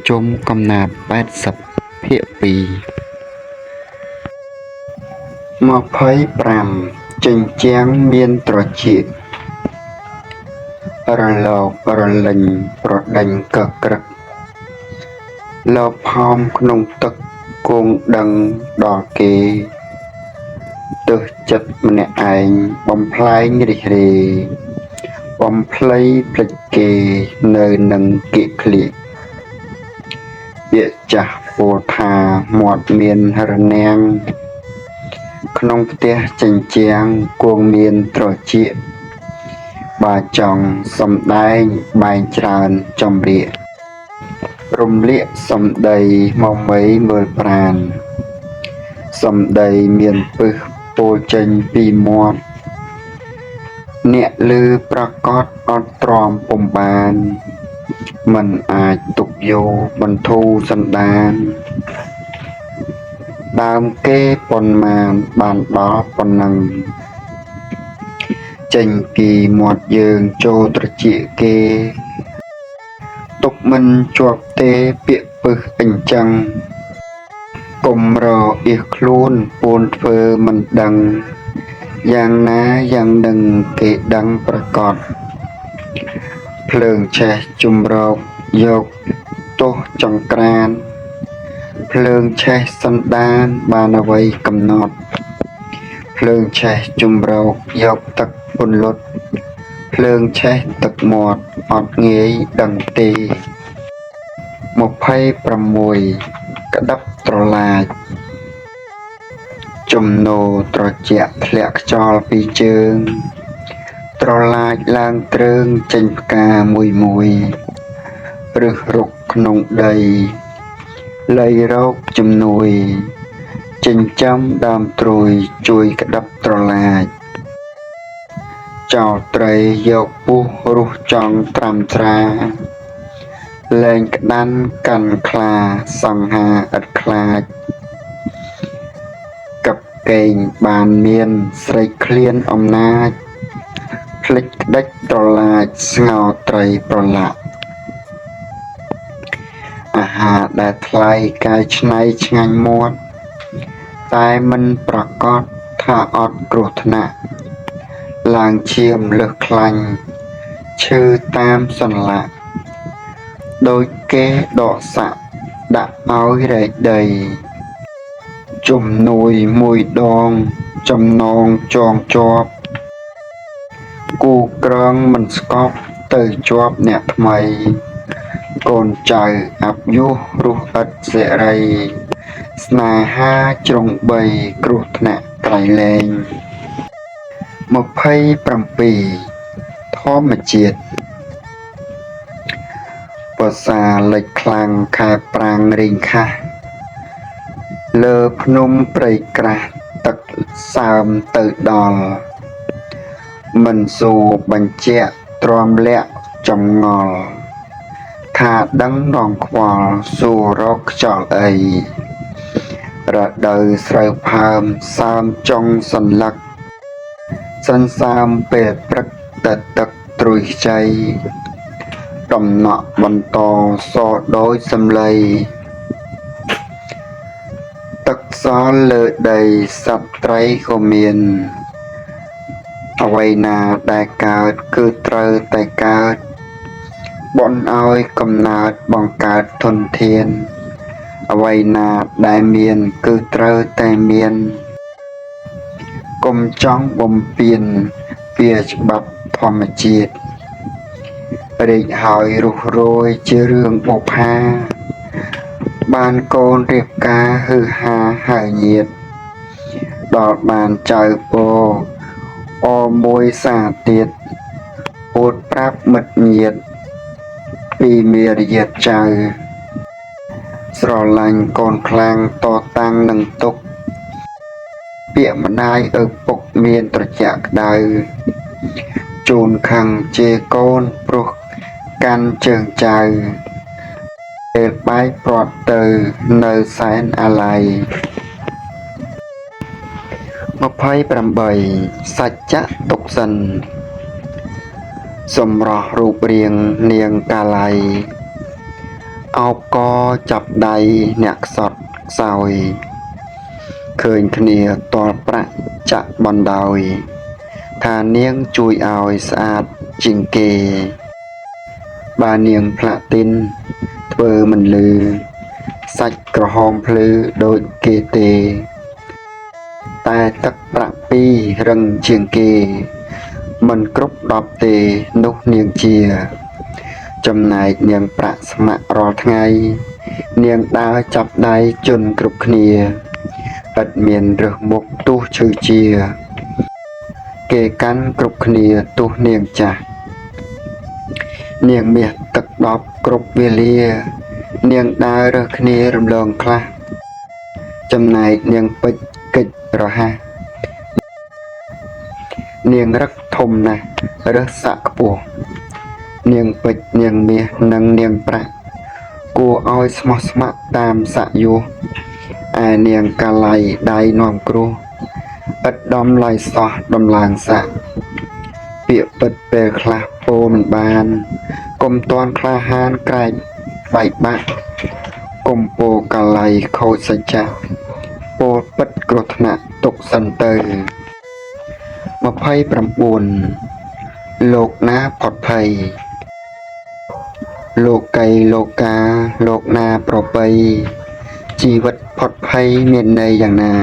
ជុំកំណាព្យ80ភាគ2 25ចិញ្ចាំងមានត្រចៀករលករលេញប្រដេញកក្រឹកលបផោមក្នុងទឹកគង់ដឹងដល់គេទើសចិត្តម្នាក់ឯងបំផ្លែងរិះរេបំភ្លៃភ្លេចគេនៅនឹងគៀកក្លៀកពាក្យចាស់ពោលថាមាត់មានរនាំងក្នុងផ្ទះចិញ្ចាំងគួងមានត្រចៀកបើចង់សំដែងបែងច្រើនចំរៀករំលាកសំដីមកមីមើលប្រានសំដីមានពឹសពោលចេញពីមាត់អ្នកឮប្រកាសអត់ទ្រាំពុំបានមិនអាចទុកយោបន្ធូរសន្តានដើមគេប៉ុន្មានបានដល់ប៉ុណ្ណឹងចេញពីមាត់យើងចូលត្រចៀកគេទុកមិនជាប់ទេពាក្យពឹសអញ្ចឹងកុំរអៀសខ្លួនពួនធ្វើមិនដឹងយ៉ាងណាយ៉ាងនឹងគេដឹងប្រកាសភ្លើងឆេះជំរកយកទោសចង្ក្រានភ្លើងឆេះសន្តានបានអ្វីកំណត់ភ្លើងឆេះជំរកយកទឹកពន្លត់ភ្លើងឆេះទឹកមាត់អត់ងាយដឹងទេ26ក្តាប់ត្រឡាចជំនោរត្រជាក់ធ្លាក់ខ្យល់ពីជើងត្រឡាចឡើងទ្រើងចេញផ្កាមួយរឹសរុកក្នុងដីលៃរោគជំនួយចិញ្ចឹមដើមត្រួយជួយក្តាប់ត្រឡាចចោលត្រីយកពុះរស់ចង់ត្រាំត្រាលែងក្តាន់កាន់ខ្លាសង្ហាឥតខ្លាចកັບកេងបានមានស្រីឃ្លានអំណាចភ្លេចក្តិចត្រឡាចស្ងោរត្រីប្រឡាក់អាហារដែលថ្លៃកាយឆ្នៃឆ្ងាញ់មាត់តែមិនប្រកាសថាអត់គ្រោះថ្នាក់ឡើងឈាមលើសខ្លាញ់ឈឺតាមសន្លាក់ដូចគេដកសាក់ដាក់ឲ្យរែកដីជំនួយមួយដងចំណងចងជាប់គូក្រងមិនស្កប់ទៅជាប់អ្នកថ្មីកូនចៅអាប់យុះរស់ឥតសេរីស្នេហាជ្រុងបីគ្រោះថ្នាក់ក្រៃលែង27ធម្មជាតិភាសាលេចខ្លាំងខែប្រាំងរីងខាស់លើភ្នំព្រៃក្រាស់ទឹកសើមទៅដល់មិនសូរបញ្ជាក់ទ្រាំលាក់ចំងល់ថាដឹងរងខ្វល់សួររកខ្យល់អីរដូវស្រូវផើមសើមចុងសន្លឹកសន្សើមពេលព្រឹកតែទឹកត្រួយខ្ចីដំណក់បន្តសដោយសំឡីទឹកសល់លើដីសត្វត្រីក៏មានអ្វីណាដែលកើតគឺត្រូវតែកើតបន់ឲ្យកំណើតបង្កើតធនធានអ្វីណាដែលមានគឺត្រូវតែមានកុំចង់បំពានវាច្បាប់ធម្មជាតិរីកហើយរុះរយជារឿងបុប្ផាបានកូនរៀបការហឺហាហៅញាតដល់បានចៅពោអមួយសាទៀតអួតប្រាប់មិត្តញាតពីមេរយាទចៅស្រឡាញ់កូនខ្លាំងតតាំងនឹងទុកពាក្យម្ដាយឪពុកមានត្រជាក់ក្តៅជូនខឹងជេរកូនព្រោះកាន់ជើងចៅពេលបែកព្រាត់ទៅនៅសែនអាល័យ28សច្ចៈទុកសិនសម្រស់រូបរាងនាងកាល័យ អោបកចាប់ដៃអ្នកខ្សត់ខ្សោយឃើញគ្នាតល់ប្រាក់ចាក់បណ្ដោយថានាងជួយឲ្យស្អាតជាងគេបើនាងផ្លាក់ទីនធ្វើមិនលឺសាច់ក្រហមភ្លឺដូចគេទេតែទឹកប្រាក់ពីររឹងជាងគេមិនគ្រប់10ទេនោះនាងជាចំណែកនាងប្រាក់ស្ម័គ្ររាល់ថ្ងៃនាងដើរចាប់ដៃជន់គ្រប់គ្នាឥតមានរើសមុខទោះឈឺជាគេកាន់គ្រប់គ្នាទោះនាងចាស់នាងមាសទឹក10គ្រប់វេលានាងដើររើសគ្នារំលងខ្លះចំណែកនាងពេជ្រកិច្ចរហ័សនាងរឹកធំណាស់រើសសាក់ខ្ពស់នាងពេជ្រនាងមាសនិងនាងប្រាក់គួរឲ្យស្មោះស្ម័គ្រតាមសាក់យោឯនាងកាឡៃដៃនាំគ្រោះឥតដំឡៃសោះដំឡើងសាក់ពាក្យពិតពេលខ្លះពោលមិនបានកុំតន់ក្លាហានក្រែកបែកបាក់កុំពោលកាឡៃខូចសច្ចៈពោលពិតគ្រោះថ្នាក់ទុកសិនទៅ29លោកណាផុតភ័យលោកីលោកាលោកណាប្របីជីវិតផុតភ័យមានន័យយ៉ាងណា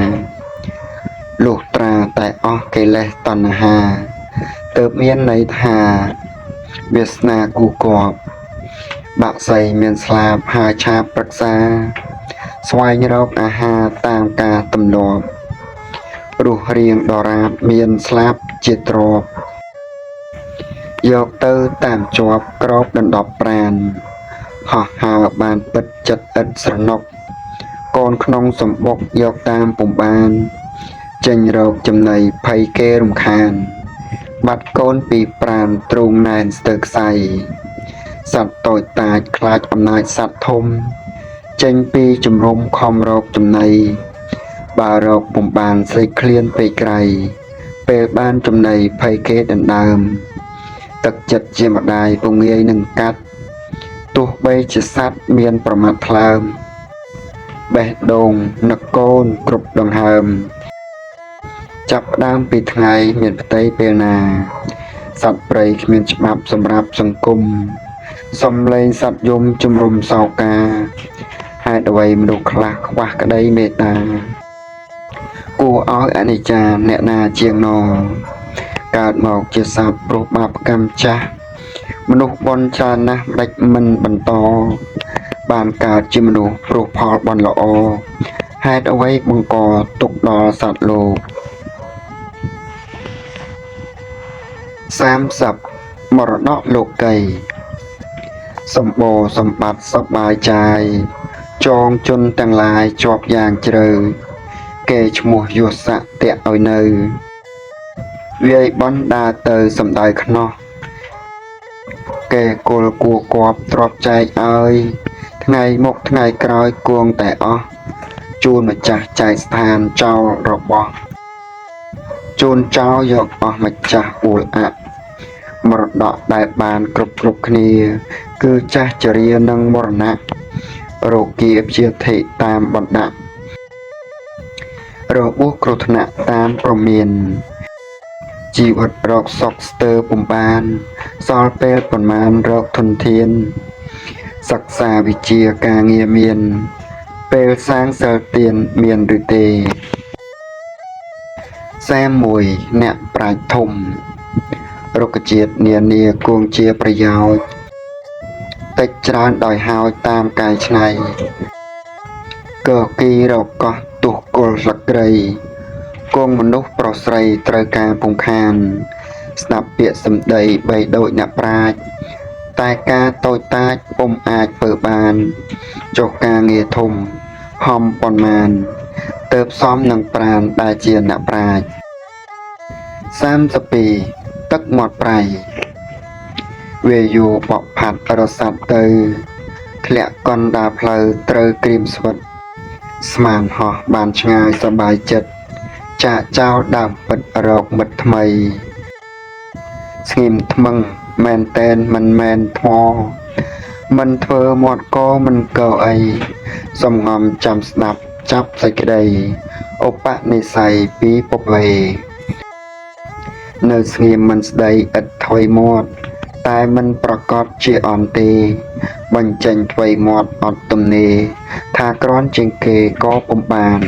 លុះត្រាតែអស់កិលេសតណ្ហាទើបមានន័យថាវាសនាគូគប់បាក់សីមានស្លាបហើឆាបប្រឹក្សាស្វែងរកអាហារតាមការទម្លាប់រស់រៀងដរាបមានស្លាបជាទ្រពយកទៅតាមជាប់ក្របដណ្ដប់ប្រានហោះហើរបានពិតចិត្តឥតស្រណុកកូនក្នុងសម្បុកយកតាមពុំបានចេញរកចំណីភ័យគេរំខានបាត់កូនពីប្រានទ្រូងណែនស្ទើខ្សៃសត្វតូចតាចខ្លាចអំណាចសត្វធំចេញពីជំរំខំរកចំណីបើរកពុំបានស្រេកឃ្លានពេកក្រៃពេលបានចំណីភ័យគេដណ្ដើមទឹកចិត្តជាម្ដាយពុំងាយនឹងកាត់ទោះបីជាសត្វមានប្រមាថថ្លើមបេះដូងនឹកកូនគ្រប់ដង្ហើមចាប់ផ្ដើមពីថ្ងៃមានផ្ទៃពេលណាសត្វព្រៃគ្មានច្បាប់សម្រាប់សង្គមសំឡេងសត្វយំជំរុំសោកាហេតុអ្វីមនុស្សខ្លះខ្វះក្តីមេត្តាគួរឲ្យអនិច្ចាអ្នកណាជាងណកើតមកជាសត្វព្រោះបាបកម្មចាស់មនុស្សបន់ច្រើនណាស់មិនដេចមិនបន្តបានកើតជាមនុស្សព្រោះផលបន់ល្អហេតុអ្វីបង្កទុកដល់សត្វលោក30មរតកលោកីសម្បូរសម្បត្តិសប្បាយចាយចងជន់ទាំងឡាយជាប់យ៉ាងជ្រៅគេឈ្មោះយស័កតេឲ្យនៅវាយបន់ដើរទៅសំដៅខ្នោះគេគល់គួគប់ទ្របចែកឲ្យថ្ងៃមុខថ្ងៃក្រោយគួងតែអស់ជូនម្ចាស់ចែកស្ថានចោលរបស់ជូនចោលយកអស់ម្ចាស់អ៊ូលអាក់មរតកដែលបានគ្រប់គ្នាគឺចាស់ចរានិងមរណៈរោគាព្យាធិតាមបណ្ដាក់របួសគ្រោះថ្នាក់តាមប្រមានជីវិតរកសុខស្ទើរពុំបានសល់ពេលប៉ុន្មានរកធនធានសិក្សាវិជ្ជាការងារមានពេលសាងសិលទានមានឬទេ31អ្នកប្រាជ្ញធំរុក្ខជាតិនានាគួងជាប្រយោជន៍តិចច្រើនដោយហោចតាមកាយឆ្នៃកគីរកោះទុះគល់ស្លឹកគ្រៃគង់មនុស្សប្រុសស្រីត្រូវការពំខានស្ដាប់ពាក្យសម្ដីបីដូចអ្នកប្រាជ្ញតែការតូចតាចពុំអាចធ្វើបានចុះការងារធំហំប៉ុន្មានទើបសមនឹងប្រានដែលជាអ្នកប្រាជ្ញ32ទឹកមាត់ប្រៃវាយូបក់ផាត់រសាត់ទៅធ្លាក់កណ្ដាលផ្លូវត្រូវក្រៀមស្វិតស្មានហោះបានឆ្ងាយសប្បាយចិត្តចាកចោលដើមពិតរកមិត្តថ្មីស្ងៀមថ្មឹងមែនតែនមិនមែនថ្ម មិនធ្វើមាត់ក៏មិនកោអីសំងំចាំស្ដាប់ចាប់សេចក្តីឧបនិស្ស័យពីពពវេនៅស្ងៀមមិនស្ដីឥតថ្វីមាត់តែមិនប្រកបជាអន់ទេបញ្ចេញថ្វីមាត់អត់ទំនេរថាក្រន់ជាងគេក៏ពុំបាន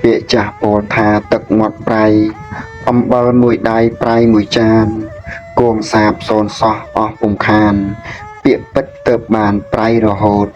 ពាក្យចាស់ពោលថាទឹកមាត់ប្រៃអំបិលមួយដៃប្រៃមួយចានគួងសាបសូនសោះអស់ពុំខានពាក្យពិតទៅបានប្រៃរហូត